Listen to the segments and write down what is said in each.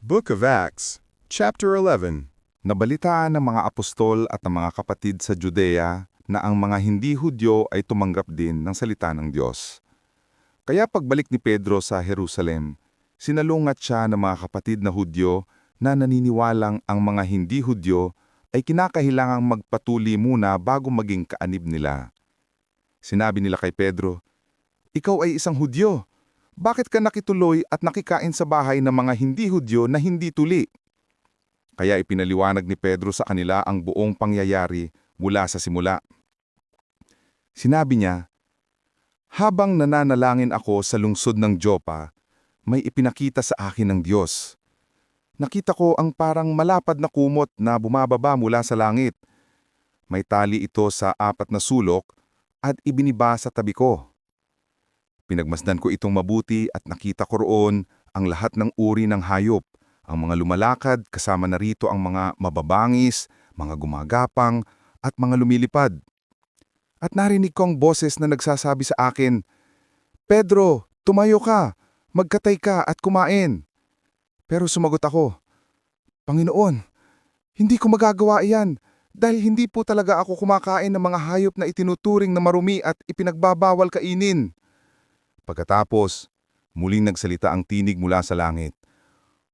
Book of Acts, Chapter 11. Nabalitaan ng mga apostol at ng mga kapatid sa Judea na ang mga hindi Hudyo ay tumanggap din ng salita ng Diyos. Kaya pagbalik ni Pedro sa Jerusalem, sinalungat siya ng mga kapatid na Hudyo na naniniwalang ang mga hindi Hudyo ay kinakailangang magpatuli muna bago maging kaanib nila. Sinabi nila kay Pedro, "Ikaw ay isang Hudyo. Bakit ka nakituloy at nakikain sa bahay ng mga hindi Hudyo na hindi tuli?" Kaya ipinaliwanag ni Pedro sa kanila ang buong pangyayari mula sa simula. Sinabi niya, "Habang nananalangin ako sa lungsod ng Joppa, may ipinakita sa akin ng Diyos. Nakita ko ang parang malapad na kumot na bumababa mula sa langit. May tali ito sa 4 na sulok at ibiniba sa tabi ko. Pinagmasdan ko itong mabuti at nakita ko roon ang lahat ng uri ng hayop, ang mga lumalakad kasama na rito ang mga mababangis, mga gumagapang at mga lumilipad. At narinig ko ang boses na nagsasabi sa akin, 'Pedro, tumayo ka, magkatay ka at kumain.' Pero sumagot ako, 'Panginoon, hindi ko magagawa iyan dahil hindi po talaga ako kumakain ng mga hayop na itinuturing na marumi at ipinagbabawal kainin.' Pagkatapos, muling nagsalita ang tinig mula sa langit,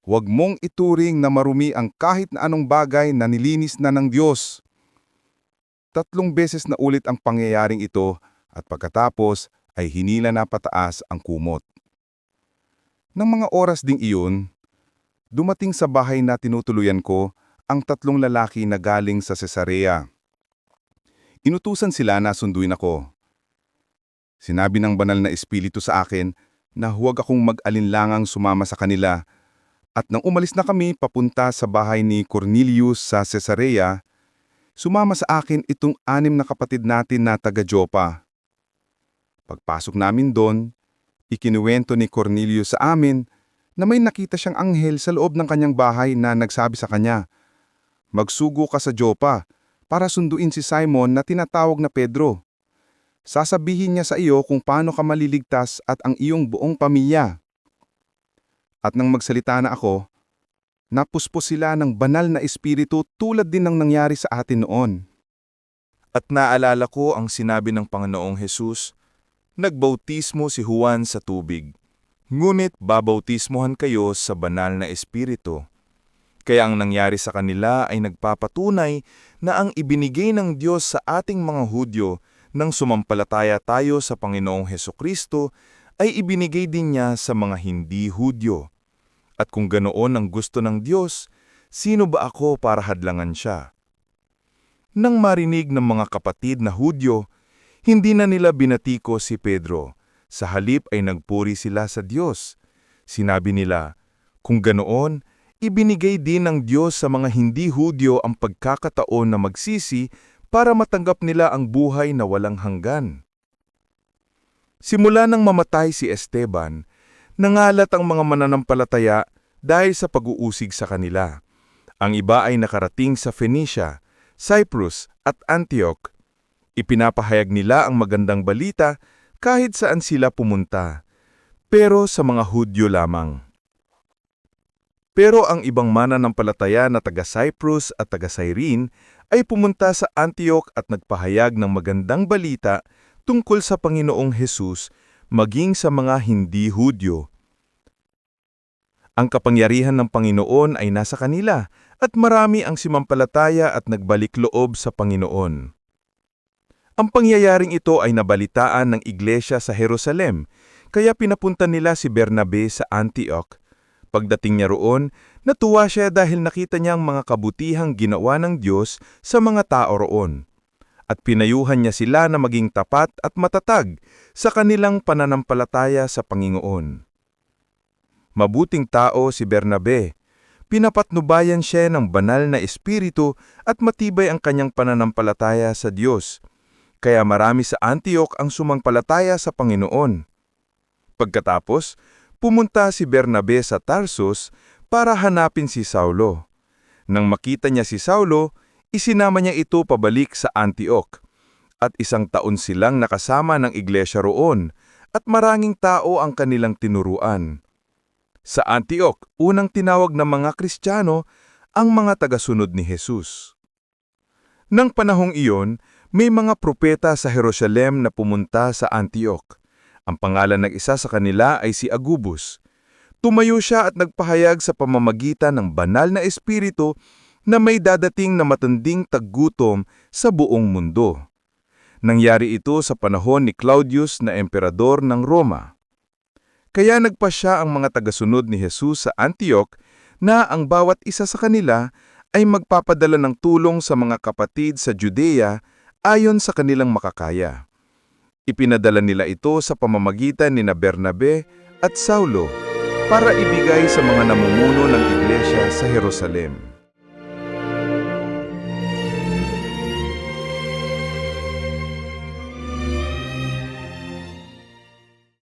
'Huwag mong ituring na marumi ang kahit na anong bagay na nilinis na ng Diyos.' 3 beses na ulit ang pangyayaring ito at pagkatapos ay hinila na pataas ang kumot. Nang mga oras ding iyon, dumating sa bahay na tinutuluyan ko ang 3 lalaki na galing sa Cesarea. Inutusan sila na sunduin ako. Sinabi ng banal na espiritu sa akin na huwag akong mag-alinlangang sumama sa kanila, at nang umalis na kami papunta sa bahay ni Cornelius sa Cesarea, sumama sa akin itong 6 na kapatid natin na taga-Joppa. Pagpasok namin doon, ikinuwento ni Cornelius sa amin na may nakita siyang anghel sa loob ng kanyang bahay na nagsabi sa kanya, "Magsugo ka sa Joppa para sunduin si Simon na tinatawag na Pedro. Sasabihin niya sa iyo kung paano ka maliligtas at ang iyong buong pamilya." At nang magsalita na ako, napuspos sila ng banal na espiritu tulad din ng nangyari sa atin noon. At naalala ko ang sinabi ng Panginoong Hesus, "Nagbautismo si Juan sa tubig, ngunit babautismohan kayo sa banal na espiritu." Kaya ang nangyari sa kanila ay nagpapatunay na ang ibinigay ng Diyos sa ating mga Hudyo nang sumampalataya tayo sa Panginoong Hesukristo ay ibinigay din niya sa mga hindi Hudyo. At kung ganoon ang gusto ng Diyos, sino ba ako para hadlangan siya? Nang marinig ng mga kapatid na Hudyo, hindi na nila binatiko si Pedro. Sa halip ay nagpuri sila sa Diyos. Sinabi nila, kung ganoon, ibinigay din ng Diyos sa mga hindi Hudyo ang pagkakataon na magsisi para matanggap nila ang buhay na walang hanggan. Simula nang mamatay si Esteban, nangalat ang mga mananampalataya dahil sa pag-uusig sa kanila. Ang iba ay nakarating sa Phoenicia, Cyprus at Antioch. Ipinapahayag nila ang magandang balita kahit saan sila pumunta, pero sa mga Hudyo lamang. Pero ang ibang mananampalataya na taga-Cyprus at taga-Cyrene ay pumunta sa Antioch at nagpahayag ng magandang balita tungkol sa Panginoong Hesus maging sa mga hindi Hudyo. Ang kapangyarihan ng Panginoon ay nasa kanila at marami ang simampalataya at nagbalik loob sa Panginoon. Ang pangyayaring ito ay nabalitaan ng iglesia sa Jerusalem, kaya pinapunta nila si Bernabe sa Antioch. Pagdating niya roon, natuwa siya dahil nakita niya ang mga kabutihang ginawa ng Diyos sa mga tao roon. At pinayuhan niya sila na maging tapat at matatag sa kanilang pananampalataya sa Panginoon. Mabuting tao si Bernabe. Pinapatnubayan siya ng banal na espiritu at matibay ang kanyang pananampalataya sa Diyos. Kaya marami sa Antioch ang sumampalataya sa Panginoon. Pagkatapos, pumunta si Bernabe sa Tarsus para hanapin si Saulo. Nang makita niya si Saulo, isinama niya ito pabalik sa Antioch. At 1 taon silang nakasama ng iglesia roon at maraming tao ang kanilang tinuruan. Sa Antioch, unang tinawag ng mga Kristiyano ang mga tagasunod ni Jesus. Nang panahong iyon, may mga propeta sa Jerusalem na pumunta sa Antioch. Ang pangalan ng isa sa kanila ay si Agubus. Tumayo siya at nagpahayag sa pamamagitan ng banal na espiritu na may dadating na matinding taggutom sa buong mundo. Nangyari ito sa panahon ni Claudius na emperador ng Roma. Kaya nagpasya ang mga tagasunod ni Jesus sa Antioch na ang bawat isa sa kanila ay magpapadala ng tulong sa mga kapatid sa Judea ayon sa kanilang makakaya. Ipinadala nila ito sa pamamagitan ni Bernabe at Saulo para ibigay sa mga namumuno ng iglesia sa Jerusalem.